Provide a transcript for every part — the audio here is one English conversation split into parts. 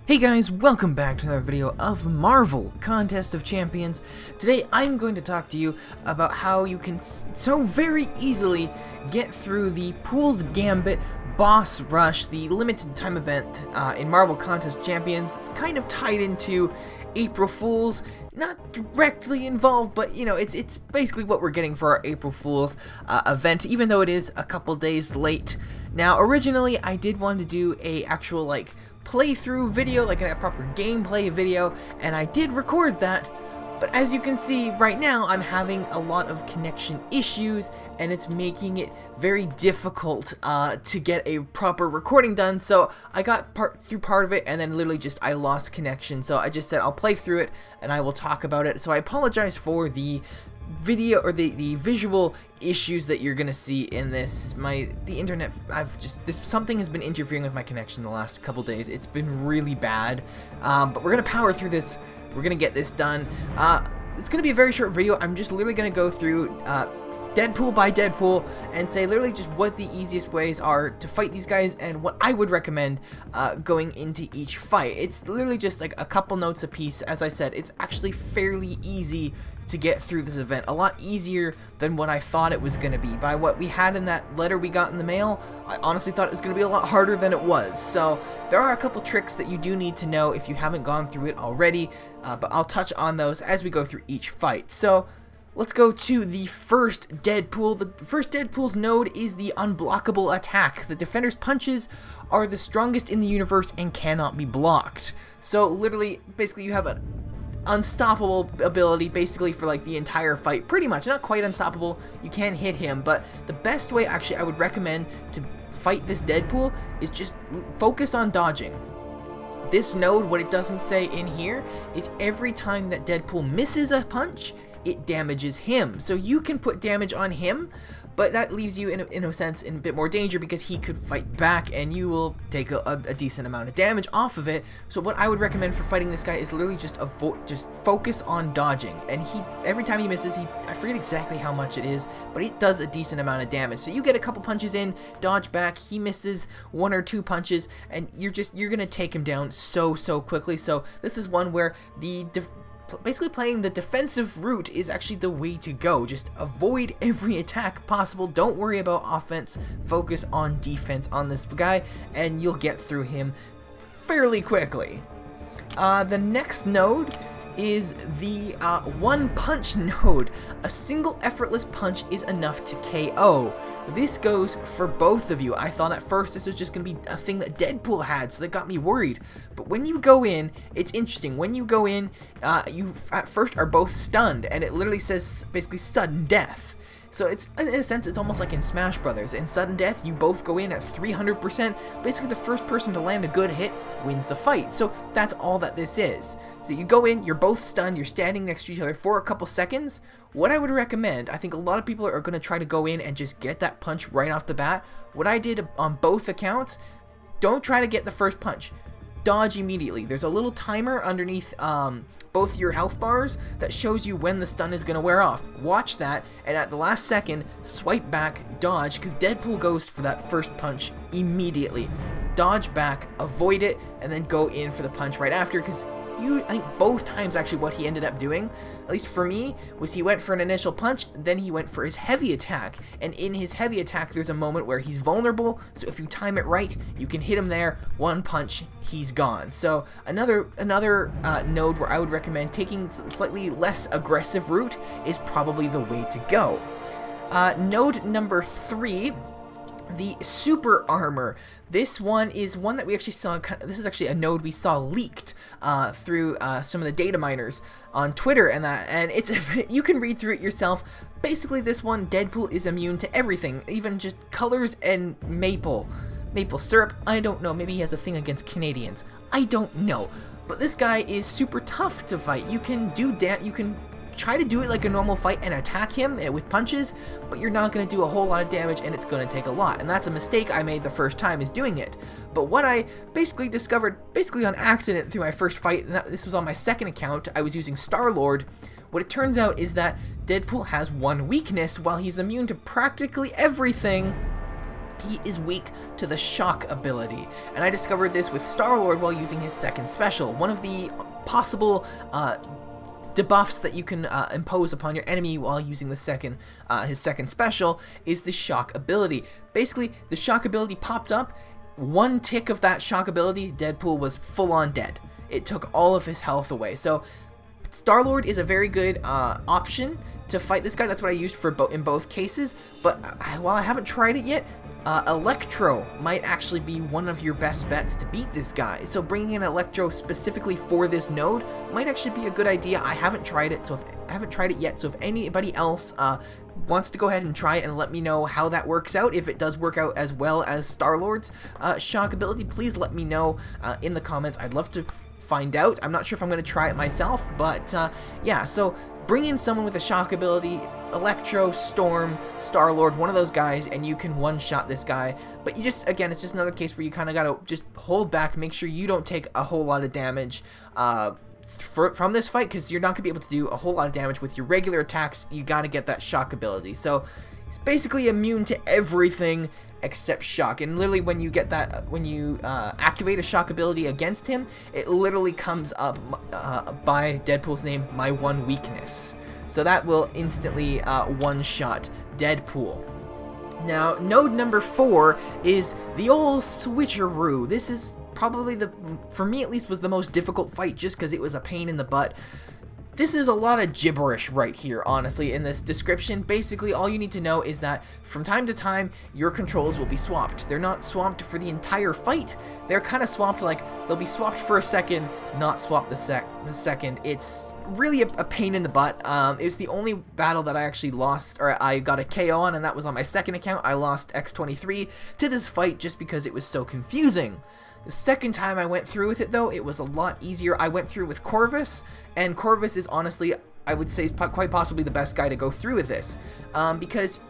Hey guys, welcome back to another video of Marvel Contest of Champions. Today I'm going to talk to you about how you can so very easily get through the Pool's Gambit Boss Rush, the limited time event in Marvel Contest Champions. It's kind of tied into April Fool's. Not directly involved, but you know, it's basically what we're getting for our April Fool's event, even though it is a couple days late. Now, originally I did want to do a actual like playthrough video, like a proper gameplay video, and I did record that, but as you can see right now I'm having a lot of connection issues and it's making it very difficult to get a proper recording done. So I got through part of it and then literally just I lost connection, so I just said I'll play through it and I will talk about it. So I apologize for the video or the visual issues that you're gonna see in this. The internet, something has been interfering with my connection the last couple days. It's been really bad, but we're gonna power through this. We're gonna get this done. It's gonna be a very short video. I'm just literally gonna go through Deadpool by Deadpool and say literally just what the easiest ways are to fight these guys and what I would recommend going into each fight. It's literally just like a couple notes a piece. As I said, it's actually fairly easy to get through this event, a lot easier than what I thought it was going to be. By what we had in that letter we got in the mail, I honestly thought it was going to be a lot harder than it was. So there are a couple tricks that you do need to know if you haven't gone through it already, but I'll touch on those as we go through each fight. So let's go to the first Deadpool. The first Deadpool's node is the Unblockable attack. The defender's punches are the strongest in the universe and cannot be blocked. So literally, basically you have an unstoppable ability basically for like the entire fight, pretty much. Not quite unstoppable, you can hit him, but the best way actually I would recommend to fight this Deadpool is just focus on dodging. This node, what it doesn't say in here is every time that Deadpool misses a punch, it damages him. So you can put damage on him, but that leaves you in a sense in a bit more danger because he could fight back and you will take a decent amount of damage off of it. So what I would recommend for fighting this guy is literally just focus on dodging, and every time he misses, I forget exactly how much it is, but it does a decent amount of damage. So you get a couple punches in, dodge back, he misses one or two punches, and you're gonna take him down so quickly. So this is one where basically playing the defensive route is actually the way to go. Just avoid every attack possible. Don't worry about offense. Focus on defense on this guy and you'll get through him fairly quickly. The next node is the one punch node. A single effortless punch is enough to KO. This goes for both of you. I thought at first this was just going to be a thing that Deadpool had, so that got me worried. But when you go in, it's interesting. When you go in, you at first are both stunned, and it literally says basically sudden death. So it's, in a sense, it's almost like in Smash Brothers. In sudden death, you both go in at 300%. Basically, the first person to land a good hit wins the fight. So that's all that this is. So you go in, you're both stunned, you're standing next to each other for a couple seconds. What I would recommend, I think a lot of people are going to try to go in and just get that punch right off the bat. What I did on both accounts, don't try to get the first punch. Dodge immediately. There's a little timer underneath both your health bars that shows you when the stun is going to wear off. Watch that, and at the last second, swipe back, dodge, because Deadpool goes for that first punch immediately. Dodge back, avoid it, and then go in for the punch right after, because I think both times actually what he ended up doing, at least for me, was he went for an initial punch, then he went for his heavy attack, and in his heavy attack there's a moment where he's vulnerable, so if you time it right, you can hit him there, one punch, he's gone. So another node where I would recommend taking slightly less aggressive route is probably the way to go. Node number 3, the super armor. This one is one that we actually saw. This is actually a node we saw leaked through some of the data miners on Twitter, and it's you can read through it yourself. Basically, this one, Deadpool is immune to everything, even just colors and maple syrup. I don't know. Maybe he has a thing against Canadians. I don't know. But this guy is super tough to fight. You can try to do it like a normal fight and attack him with punches, but you're not going to do a whole lot of damage and it's going to take a lot. And that's a mistake I made the first time, is doing it. But what I basically discovered, on accident through my first fight, and this was on my second account, I was using Star-Lord. What it turns out is that Deadpool has one weakness. While he's immune to practically everything, he is weak to the shock ability, and I discovered this with Star-Lord while using his second special. One of the possible debuffs that you can impose upon your enemy while using the his second special is the shock ability. Basically, the shock ability popped up. One tick of that shock ability, Deadpool was full-on dead. It took all of his health away. So Star-Lord is a very good option to fight this guy. That's what I used for in both cases. But while I haven't tried it yet, Electro might actually be one of your best bets to beat this guy. So bringing in Electro specifically for this node might actually be a good idea. I haven't tried it, yet. So if anybody else wants to go ahead and try it and let me know how that works out, if it does work out as well as Star-Lord's shock ability, please let me know in the comments. I'd love to find out. I'm not sure if I'm going to try it myself, but yeah, so bring in someone with a shock ability, Electro, Storm, Star-Lord, one of those guys, and you can one-shot this guy. But you just, again, it's just another case where you kind of got to just hold back, make sure you don't take a whole lot of damage from this fight, because you're not going to be able to do a whole lot of damage with your regular attacks. You got to get that shock ability. So he's basically immune to everything except shock, and literally when you get that, when you activate a shock ability against him, it literally comes up by Deadpool's name, my one weakness. So that will instantly one-shot Deadpool. Now, node number 4 is the old switcheroo. This is probably for me at least, was the most difficult fight just because it was a pain in the butt. This is a lot of gibberish right here, honestly, in this description. Basically, all you need to know is that from time to time, your controls will be swapped. They're not swapped for the entire fight. They're kind of swapped, like, they'll be swapped for a second, not swapped the second. It's really a pain in the butt. It was the only battle that I actually lost, or I got a KO on, and that was on my second account. I lost X23 to this fight just because it was so confusing. The second time I went through with it, though, it was a lot easier. I went through with Corvus, and Corvus is honestly, I would say, quite possibly the best guy to go through with this, because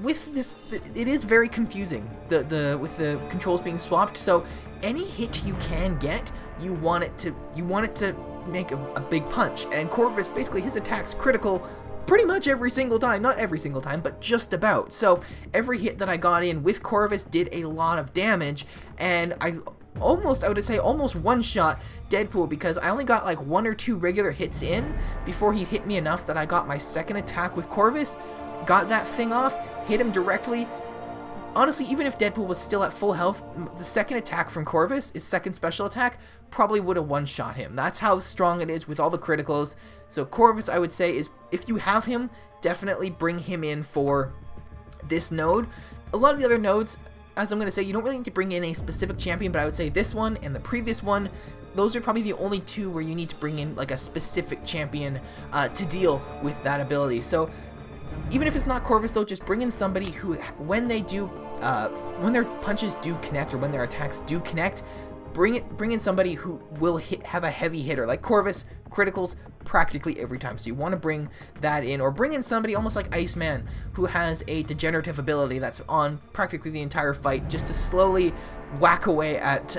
with this, it is very confusing, with the controls being swapped. So any hit you can get, you want it to make a big punch, and Corvus, basically, his attack's critical pretty much every single time. Not every single time, but just about. So every hit that I got in with Corvus did a lot of damage, and I would say almost one-shot Deadpool, because I only got like 1 or 2 regular hits in before he hit me enough that I got my second attack with Corvus, got that thing off, hit him directly. Honestly, even if Deadpool was still at full health, the second attack from Corvus, his second special attack, probably would have one-shot him. That's how strong it is with all the criticals. So Corvus, I would say, is, if you have him, definitely bring him in for this node. A lot of the other nodes, as I'm going to say, you don't really need to bring in a specific champion, but I would say this one and the previous one, those are probably the only 2 where you need to bring in like a specific champion to deal with that ability. So even if it's not Corvus, though, just bring in somebody who, when they do, when their punches do connect, or when their attacks do connect, bring in somebody who will have a heavy hitter. Like Corvus, criticals practically every time. So you want to bring that in, or bring in somebody almost like Iceman, who has a degenerative ability that's on practically the entire fight, just to slowly whack away at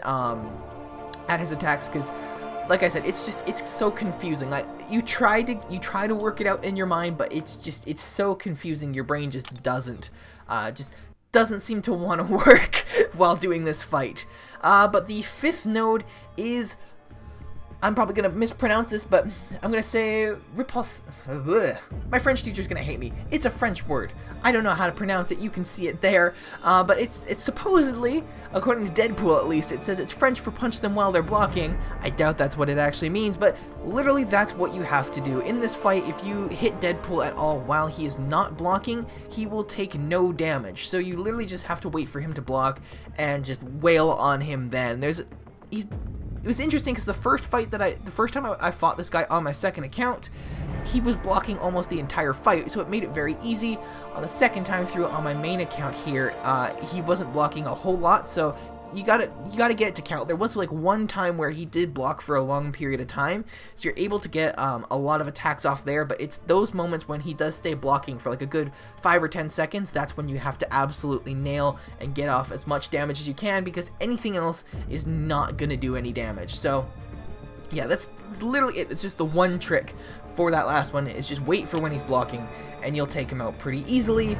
his attacks. Because, like I said, it's so confusing. Like you try to work it out in your mind, but it's so confusing. Your brain just doesn't seem to want to work while doing this fight. But the 5th node is, I'm probably going to mispronounce this, but I'm going to say riposte. My French teacher's going to hate me. It's a French word. I don't know how to pronounce it. You can see it there. But it's supposedly, according to Deadpool at least, it says it's French for punch them while they're blocking. I doubt that's what it actually means, but literally that's what you have to do. In this fight, if you hit Deadpool at all while he is not blocking, he will take no damage. So you literally just have to wait for him to block and just wail on him then. It was interesting because the first time I fought this guy on my second account, he was blocking almost the entire fight, so it made it very easy. On the second time through on my main account here, he wasn't blocking a whole lot, so you gotta get it to count. There was like one time where he did block for a long period of time, so you're able to get a lot of attacks off there, but it's those moments when he does stay blocking for like a good 5 or 10 seconds, that's when you have to absolutely nail and get off as much damage as you can, because anything else is not gonna do any damage. So yeah, that's literally it. It's just the one trick for that last one, is just wait for when he's blocking and you'll take him out pretty easily.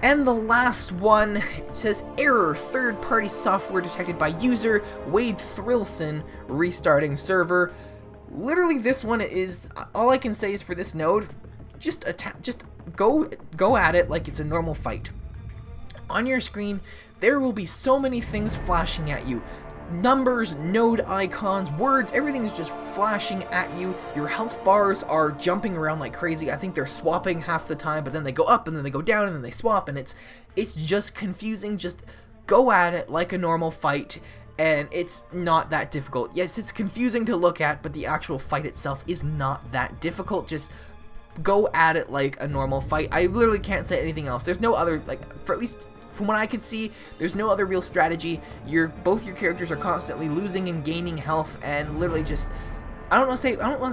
And the last one says, error, third-party software detected by user Wade Thrillson, restarting server. Literally, this one is, all I can say is for this node, just go at it like it's a normal fight. On your screen, there will be so many things flashing at you. Numbers, node icons, words, everything is just flashing at you. Your health bars are jumping around like crazy. I think they're swapping half the time, but then they go up and then they go down and then they swap, and it's just confusing. Just go at it like a normal fight, and it's not that difficult. Yes, it's confusing to look at, but the actual fight itself is not that difficult. Just go at it like a normal fight. I literally can't say anything else. There's no other, like, for at least from what I could see, there's no other real strategy. Both your characters are constantly losing and gaining health, and literally just, I don't want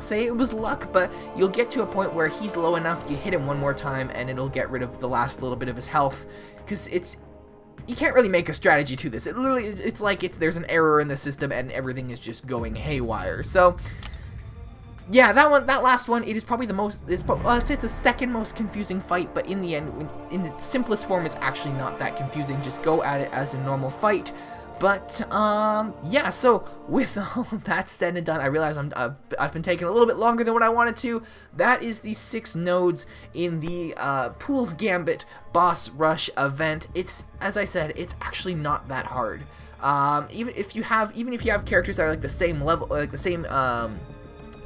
to say it was luck, but you'll get to a point where he's low enough, you hit him one more time, and it'll get rid of the last little bit of his health, because you can't really make a strategy to this. It's like there's an error in the system, and everything is just going haywire. So yeah, that last one, it is probably the most, I'd say it's the second most confusing fight, but in the end, in its simplest form, it's actually not that confusing. Just go at it as a normal fight. But, yeah, so with all that said and done, I realize I've been taking a little bit longer than what I wanted to. That is the 6 nodes in the Pools Gambit Boss Rush event. It's, as I said, it's actually not that hard. Even if you have characters that are like the same level, like the same,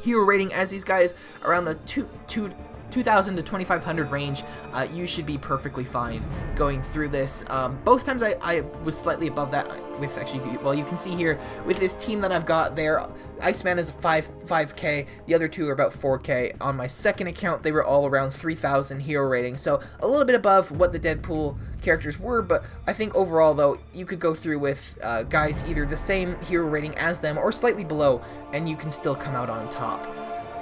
hero rating as these guys, around the 2,000 to 2,500 range, you should be perfectly fine going through this. Both times I was slightly above that with, actually, well, you can see here with this team that I've got there, Iceman is 5k, the other two are about 4k. On my second account, they were all around 3,000 hero rating, so a little bit above what the Deadpool characters were, but I think overall, though, you could go through with guys either the same hero rating as them or slightly below, and you can still come out on top.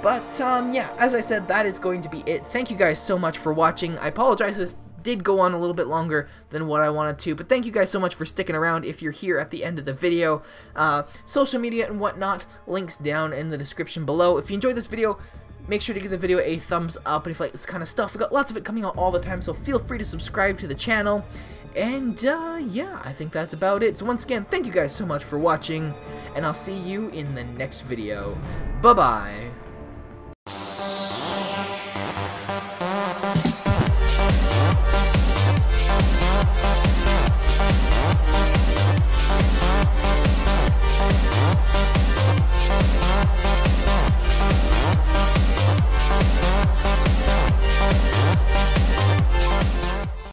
But, yeah, as I said, that is going to be it. Thank you guys so much for watching. I apologize, this did go on a little bit longer than what I wanted to, but thank you guys so much for sticking around if you're here at the end of the video. Social media and whatnot, links down in the description below. If you enjoyed this video, make sure to give the video a thumbs up, and if you like this kind of stuff, we got lots of it coming out all the time, so feel free to subscribe to the channel. And, yeah, I think that's about it. So once again, thank you guys so much for watching, and I'll see you in the next video. Bye-bye.